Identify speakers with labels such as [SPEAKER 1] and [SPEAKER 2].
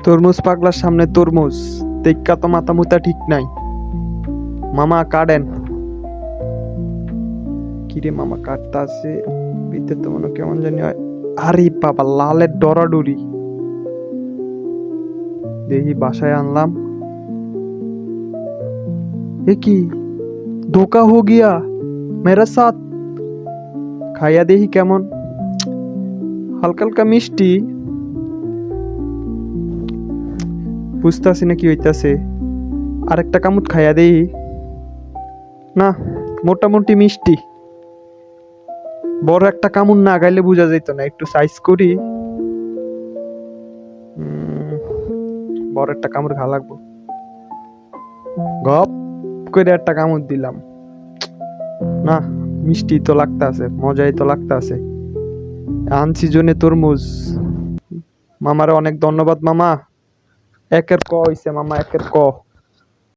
[SPEAKER 1] তরমুজ পাগলার সামনে তরমুজ দেখা তো মাথা মুতা ঠিক নাই। মামা কাটেন। কিরে মামা কাটতে আছে ভিতরে তো মনে কেমন জানি হয়। আরে বাবা লালের ডরাডরি। দেখি বাসায় আনলাম। এ কি ধোকা হো গিয়া মেরা সাথ। খাইয়া দেখি কেমন, হালকা হালকা মিষ্টি, বুঝতেছি না কি হইতাছে। আরেকটা কামুট খাইয়া দেই। না, মোটামুটি মিষ্টি। বড় একটা কামড় না গাইলে বোঝা যেত না, একটু সাইজ করি। বড় একটা কামড় খা লাগবো। গপ করে একটা কামড় দিলাম। না, মিষ্টি তো লাগতাছে, মজাই তো লাগতাছে। আনছি জনে তরমুজ। মামারে অনেক ধন্যবাদ মামা। একের ক হইছে মামা, একের ক।